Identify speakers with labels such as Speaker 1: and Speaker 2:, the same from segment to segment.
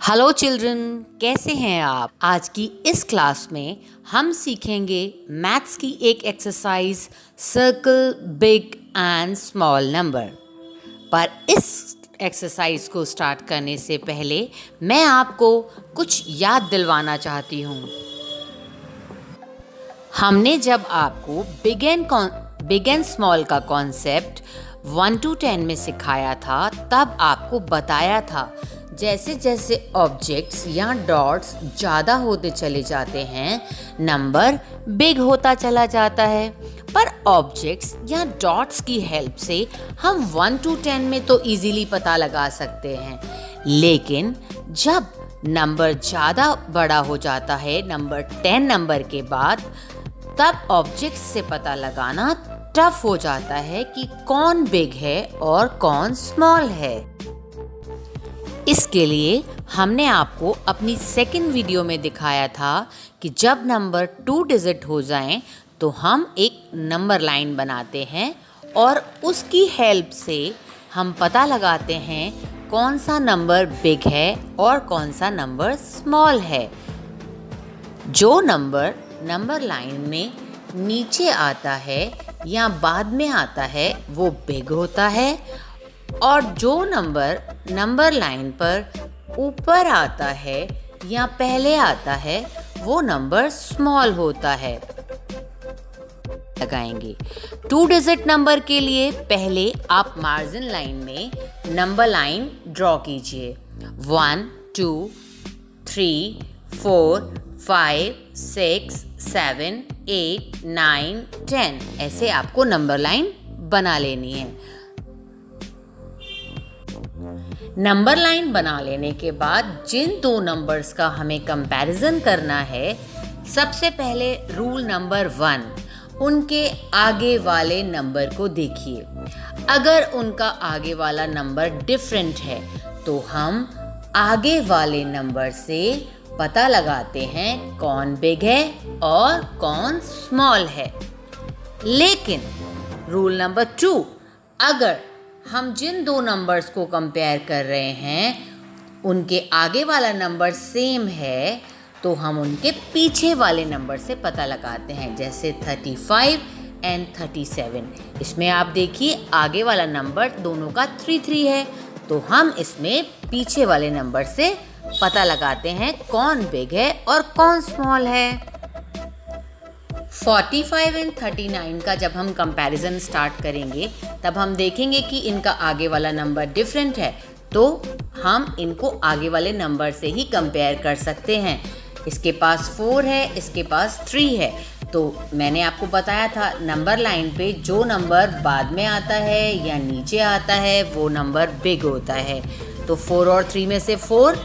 Speaker 1: Hello children, कैसे हैं आप। आज की इस क्लास में हम सीखेंगे मैथ्स की एक exercise circle big and small number. पर इस एक्सरसाइज को स्टार्ट करने से पहले मैं आपको कुछ याद दिलवाना चाहती हूँ। हमने जब आपको बिग एंड स्मॉल का कॉन्सेप्ट 1 to 10 में सिखाया था, तब आपको बताया था जैसे जैसे ऑब्जेक्ट्स या डॉट्स ज़्यादा होते चले जाते हैं, नंबर बिग होता चला जाता है। पर ऑब्जेक्ट्स या डॉट्स की हेल्प से हम 1 to 10 में तो इजीली पता लगा सकते हैं, लेकिन जब नंबर ज़्यादा बड़ा हो जाता है, नंबर 10 नंबर के बाद, तब ऑब्जेक्ट्स से पता लगाना टफ हो जाता है कि कौन बिग है और कौन स्मॉल है। इसके लिए हमने आपको अपनी सेकंड वीडियो में दिखाया था कि जब नंबर 2 डिजिट हो जाएं तो हम एक नंबर लाइन बनाते हैं और उसकी हेल्प से हम पता लगाते हैं कौन सा नंबर बिग है और कौन सा नंबर स्मॉल है। जो नंबर लाइन में नीचे आता है या बाद में आता है वो बिग होता है, और जो नंबर लाइन पर ऊपर आता है या पहले आता है वो नंबर स्मॉल होता है। लगाएंगे 2 डिजिट नंबर के लिए पहले आप मार्जिन लाइन में नंबर लाइन ड्रॉ कीजिए। 1 2 3 4 5 6 7 8 9 10 ऐसे आपको नंबर लाइन बना लेनी है। नंबर लाइन बना लेने के बाद जिन दो नंबर्स का हमें कंपैरिजन करना है, सबसे पहले रूल नंबर 1, उनके आगे वाले नंबर को देखिए। अगर उनका आगे वाला नंबर डिफरेंट है तो हम आगे वाले नंबर से पता लगाते हैं कौन बिग है और कौन स्मॉल है। लेकिन रूल नंबर 2, अगर हम जिन दो नंबर्स को कंपेयर कर रहे हैं उनके आगे वाला नंबर सेम है तो हम उनके पीछे वाले नंबर से पता लगाते हैं, जैसे 35 एंड 37। इसमें आप देखिए आगे वाला नंबर दोनों का 3 है, तो हम इसमें पीछे वाले नंबर से पता लगाते हैं कौन बिग है और कौन स्मॉल है। 45 एंड 39 का जब हम कंपैरिजन स्टार्ट करेंगे तब हम देखेंगे कि इनका आगे वाला नंबर डिफरेंट है, तो हम इनको आगे वाले नंबर से ही कंपेयर कर सकते हैं। इसके पास 4 है, इसके पास 3 है, तो मैंने आपको बताया था नंबर लाइन पे जो नंबर बाद में आता है या नीचे आता है वो नंबर बिग होता है। तो 4 और 3 में से 4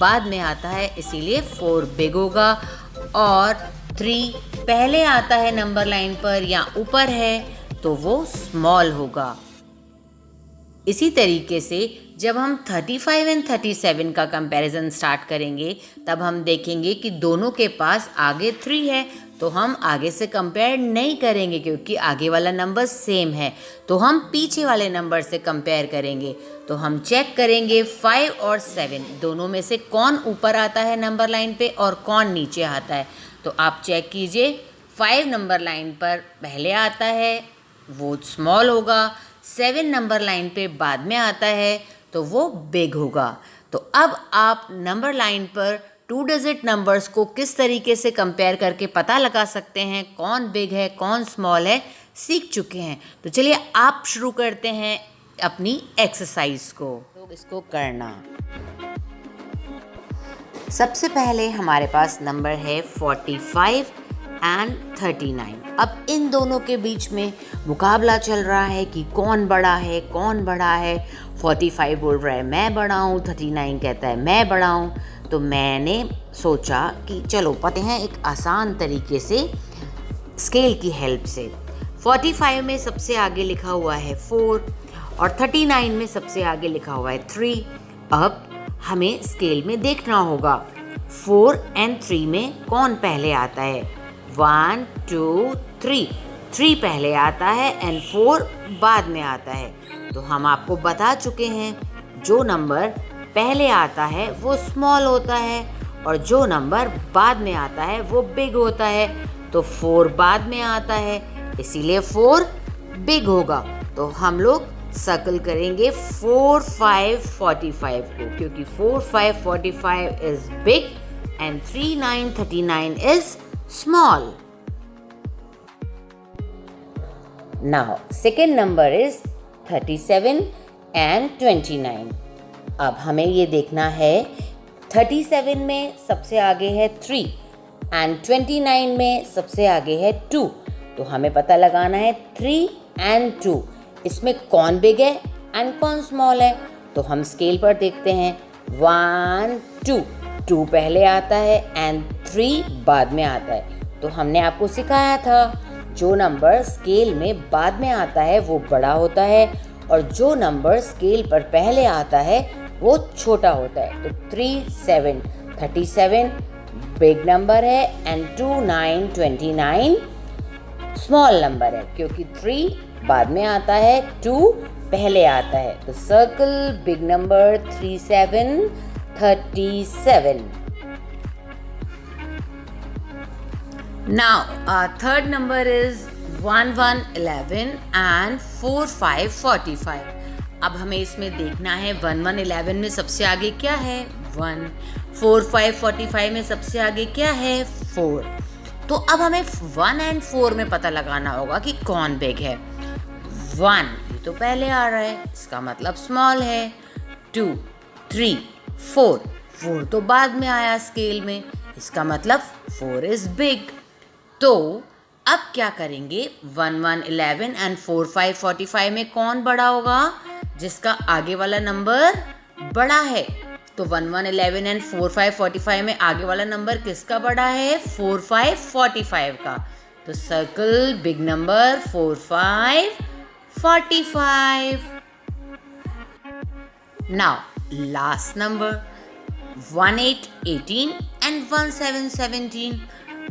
Speaker 1: बाद में आता है, इसीलिए 4 बिग होगा, और 3 पहले आता है नंबर लाइन पर या ऊपर है तो वो स्मॉल होगा। इसी तरीके से जब हम 35 एंड 37 का कंपैरिजन स्टार्ट करेंगे तब हम देखेंगे कि दोनों के पास आगे 3 है, तो हम आगे से कंपेयर नहीं करेंगे क्योंकि आगे वाला नंबर सेम है, तो हम पीछे वाले नंबर से कंपेयर करेंगे। तो हम चेक करेंगे 5 और 7 दोनों में से कौन ऊपर आता है नंबर लाइन पे और कौन नीचे आता है। तो आप चेक कीजिए, 5 नंबर लाइन पर पहले आता है वो स्मॉल होगा, 7 नंबर लाइन पे बाद में आता है तो वो बिग होगा। तो अब आप नंबर लाइन पर 2 डिजिट नंबर्स को किस तरीके से कंपेयर करके पता लगा सकते हैं कौन बिग है कौन स्मॉल है सीख चुके हैं। तो चलिए आप शुरू करते हैं अपनी एक्सरसाइज को। तो इसको करना, सबसे पहले हमारे पास नंबर है 45 एंड 39। अब इन दोनों के बीच में मुकाबला चल रहा है कि कौन बड़ा है कौन बड़ा है। 45 बोल रहा है मैं बड़ा हूँ, 39 कहता है मैं बड़ा हूँ। तो मैंने सोचा कि चलो पढ़ते हैं एक आसान तरीके से स्केल की हेल्प से। 45 में सबसे आगे लिखा हुआ है 4 और 39 में सबसे आगे लिखा हुआ है 3। अब हमें स्केल में देखना होगा 4 एंड 3 में कौन पहले आता है। 1 2 3, 3 पहले आता है एंड 4 बाद में आता है। तो हम आपको बता चुके हैं जो नंबर पहले आता है वो स्मॉल होता है और जो नंबर बाद में आता है वो बिग होता है। तो 4 बाद में आता है, इसीलिए 4 बिग होगा। तो हम लोग सर्कल करेंगे 4, 5, 45 को, क्योंकि 4, 5, 45 is big and 3, 9, 39 is small. Now second number is 37 and 29। अब हमें ये देखना है 37 में सबसे आगे है 3 एंड 29 में सबसे आगे है 2। तो हमें पता लगाना है 3 एंड 2 इसमें कौन बिग है एंड कौन स्मॉल है। तो हम स्केल पर देखते हैं 1, 2, 2 पहले आता है एंड 3 बाद में आता है। तो हमने आपको सिखाया था जो नंबर स्केल में बाद में आता है वो बड़ा होता है और जो नंबर स्केल पर पहले आता है वो छोटा होता है। तो 3, 7, 37 बिग नंबर है एंड 2, 9, 29 स्मॉल नंबर है, क्योंकि 3 बाद में आता है, 2 पहले आता है। तो circle big number 3, 7, 37। Now our third number is 1, 1, 11 and 4, 5, 45। अब हमें इसमें देखना है 1, 1, 11 में सबसे आगे क्या है 1, 4, 5, 45 में सबसे आगे क्या है 4। तो अब हमें 1 एंड 4 में पता लगाना होगा कि कौन बिग है। 1 ये तो पहले आ रहा है, इसका मतलब स्मॉल है। 2, 3, 4 तो बाद में आया स्केल में, इसका मतलब 4 इज बिग। तो अब क्या करेंगे 1, 1, 11 एंड 4, 5, 45 में कौन बड़ा होगा, जिसका आगे वाला नंबर बड़ा है। तो 1, 1, 11 एंड 4, 5, 45 में आगे वाला नंबर किसका बड़ा है 4, 5, 45 का। तो circle big number 4, 5, 45। Now last number 1, 8, 18 and 1, 7, 17।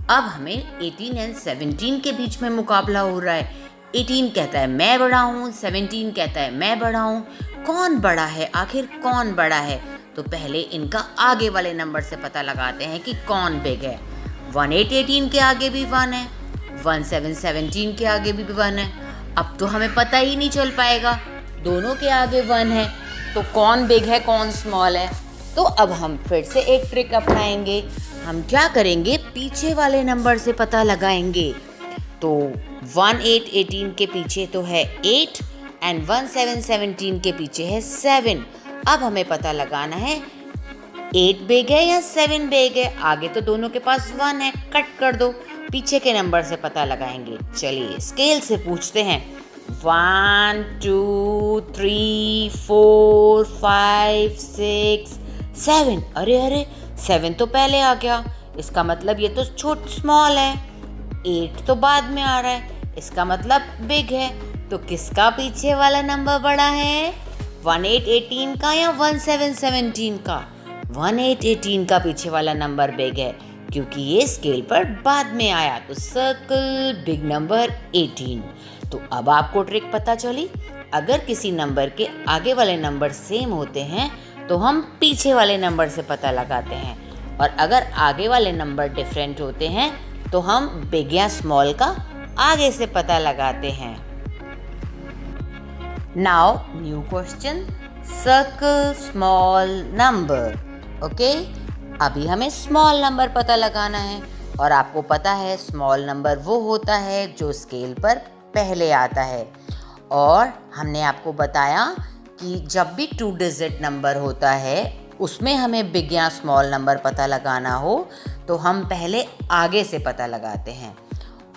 Speaker 1: अब हमें 18 एंड 17 के बीच में मुकाबला हो रहा है। 18 कहता है मैं बड़ा हूँ, 17 कहता है मैं बड़ा हूँ। कौन बड़ा है, आखिर कौन बड़ा है। तो पहले इनका आगे वाले नंबर से पता लगाते हैं कि कौन बिग है। 1, 8, 18 के आगे भी 1 है, 1, 7, 17 के आगे भी 1 है। अब तो हमें पता ही नहीं चल पाएगा, दोनों के आगे 1 है, तो कौन बिग है कौन स्मॉल है। तो अब हम फिर से एक ट्रिक अपनाएंगे। हम क्या करेंगे, पीछे वाले नंबर से पता लगाएंगे। तो 1, 8, 18 के पीछे तो है 8 एंड 1, 7, 17 के पीछे है 7। अब हमें पता लगाना है 8 बिग है या 7 बिग है। आगे तो दोनों के पास 1 है, कट कर दो, पीछे के नंबर से पता लगाएंगे। चलिए स्केल से पूछते हैं 1, 2, 3, 4, 5, 6, 7। अरे 7 तो पहले आ गया, इसका मतलब ये तो स्मॉल है। 8 तो बाद में आ रहा है, इसका मतलब बिग है। तो किसका पीछे वाला नंबर बड़ा है 1, 8, 18 का या 1, 7, 17 का। 1, 8, 18 का पीछे वाला नंबर बिग है, क्योंकि ये स्केल पर बाद में आया। तो सर्कल बिग नंबर 18। तो अब आपको ट्रिक पता चली, अगर किसी नंबर के आगे वाले नंबर सेम होते हैं तो हम पीछे वाले नंबर से पता लगाते हैं, और अगर आगे वाले नंबर डिफरेंट होते हैं तो हम बिग या स्मॉल का आगे से पता लगाते हैं। Now new question, circle small number. Okay, अभी हमें स्मॉल नंबर पता लगाना है, और आपको पता है स्मॉल नंबर वो होता है जो स्केल पर पहले आता है। और हमने आपको बताया कि जब भी 2 डिजिट नंबर होता है उसमें हमें बिग या स्मॉल नंबर पता लगाना हो तो हम पहले आगे से पता लगाते हैं,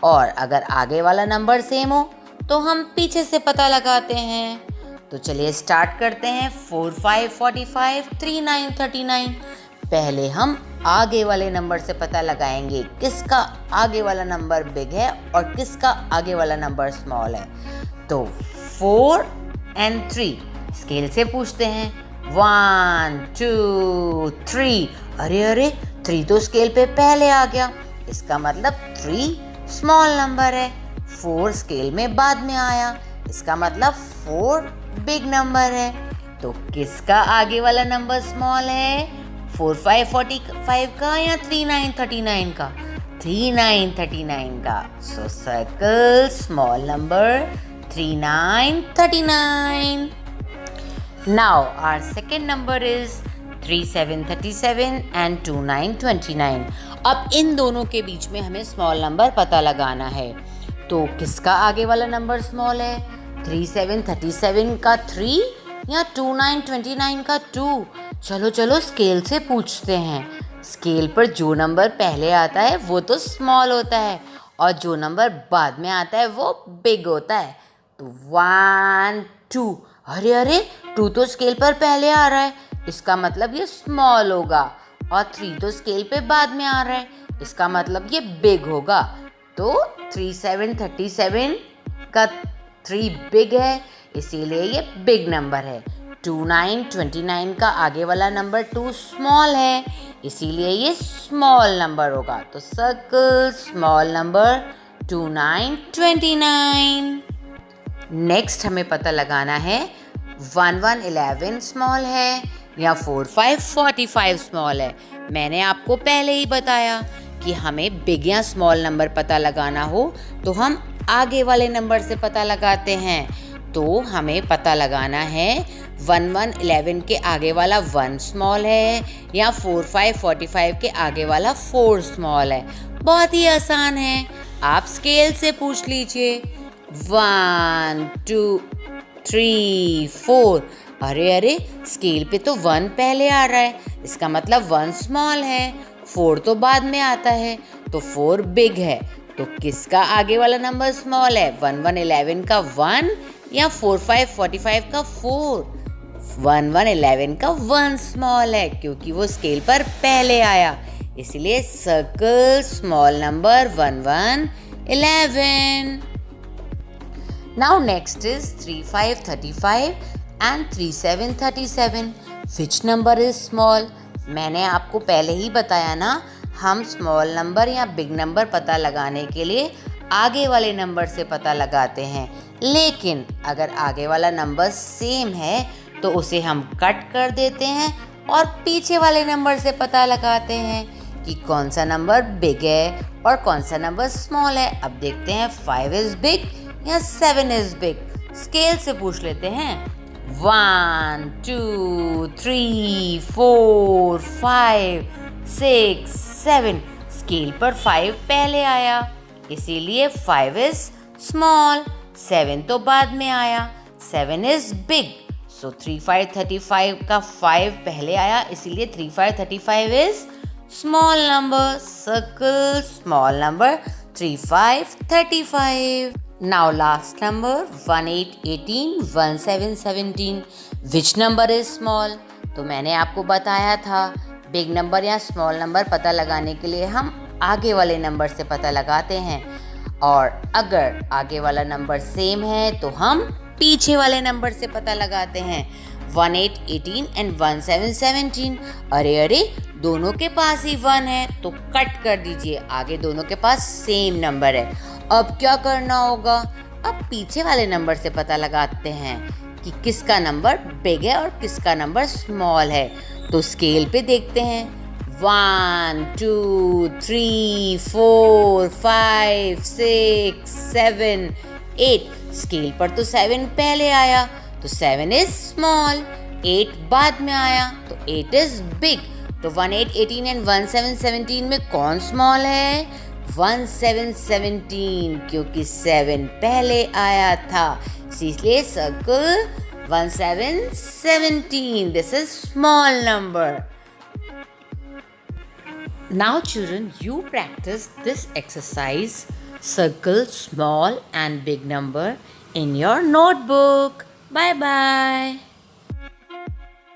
Speaker 1: और अगर आगे वाला नंबर सेम हो तो हम पीछे से पता लगाते हैं। तो चलिए स्टार्ट करते हैं। 4, 5, 45, 3, 9, 39। पहले हम आगे वाले नंबर से पता लगाएंगे किसका आगे वाला नंबर बिग है और किसका आगे वाला नंबर स्मॉल है। तो 4 एंड 3 स्केल से पूछते हैं 1, 2, 3। अरे 3 तो स्केल पे पहले आ गया, इसका मतलब 3 स्मॉल नंबर है। 4 स्केल में बाद में आया, इसका मतलब 4 बिग नंबर है। तो किसका आगे वाला नंबर स्मॉल है? 4545 का या 3939 का? 3939 का। सो circle small number 3939. Now our second number is 3737 and 2929. अब इन दोनों के बीच में हमें स्मॉल नंबर पता लगाना है। तो किसका आगे वाला नंबर स्मॉल है? 3737 का 3 या 2929 का 2? चलो स्केल से पूछते हैं। स्केल पर जो नंबर पहले आता है वो तो स्मॉल होता है और जो नंबर बाद में आता है वो बिग होता है। तो 1 2, अरे 2 तो स्केल पर पहले आ रहा है, इसका मतलब ये स्मॉल होगा। और 3 तो स्केल पे बाद में आ रहा है, इसका मतलब ये बिग होगा। तो 3737 का 3 बिग है, इसीलिए ये बिग नंबर है। 2929 का आगे वाला नंबर 2 स्मॉल है, इसीलिए ये स्मॉल नंबर होगा। तो सर्कल स्मॉल नंबर 2929। नेक्स्ट हमें पता लगाना है 1111 स्मॉल है या 4545 स्मॉल है। मैंने आपको पहले ही बताया कि हमें बिग या स्मॉल नंबर पता लगाना हो तो हम आगे वाले नंबर से पता लगाते हैं। तो हमें पता लगाना है 1111 के आगे वाला 1 स्मॉल है या 4545 के आगे वाला 4 स्मॉल है। बहुत ही आसान है, आप स्केल से पूछ लीजिए। 1 2 3 4, अरे स्केल पे तो 1 पहले आ रहा है, इसका मतलब 1 स्मॉल है। 4 तो बाद में आता है, तो 4 बिग है। तो किसका आगे वाला नंबर स्मॉल है? 1111 का 1 या 4545 का 4? 1111 का 1 स्मॉल है क्योंकि वो स्केल पर पहले आया, इसलिए circle small number 1111. Now next is 3535 and 3737. Which number is small? मैंने आपको पहले ही बताया ना, हम स्मॉल नंबर या बिग नंबर पता लगाने के लिए आगे वाले नंबर से पता लगाते हैं। लेकिन अगर आगे वाला नंबर सेम है तो उसे हम कट कर देते हैं और पीछे वाले नंबर से पता लगाते हैं कि कौन सा नंबर बिग है और कौन सा नंबर स्मॉल है। अब देखते हैं 5 इज बिग या 7 इज बिग। स्केल से पूछ लेते हैं। 1 2 3 4 5 6 7, स्केल पर 5 पहले आया, इसीलिए 5 इज स्मॉल। 7 तो बाद में आया, 7 इज बिग। सो 3535 का 5 पहले आया, इसीलिए 3535 is small number. Circle small number 3535. Now last number 1818 1717. Which number is small? तो मैंने आपको बताया था बिग नंबर या स्मॉल नंबर पता लगाने के लिए हम आगे वाले नंबर से पता लगाते हैं, और अगर आगे वाला नंबर सेम है तो हम पीछे वाले नंबर से पता लगाते हैं। 1818 एंड 1717, अरे दोनों के पास ही 1 है तो कट कर दीजिए, आगे दोनों के पास सेम नंबर है। अब क्या करना होगा? अब पीछे वाले नंबर से पता लगाते हैं कि किसका नंबर बिग है और किसका नंबर स्मॉल है। तो स्केल पे देखते हैं। 1 2 3 4 5 6 7 8, स्केल पर तो 7 पहले आया, तो 7 इज स्मॉल। 8 बाद में आया, तो 8 इज बिग। तो 1818 एंड 1717 में कौन स्मॉल है? 1717, क्योंकि 7 पहले आया था, इसलिए circle 1717. This is small number. Now children, you practice this exercise, circle small and big number, in your notebook. Bye bye.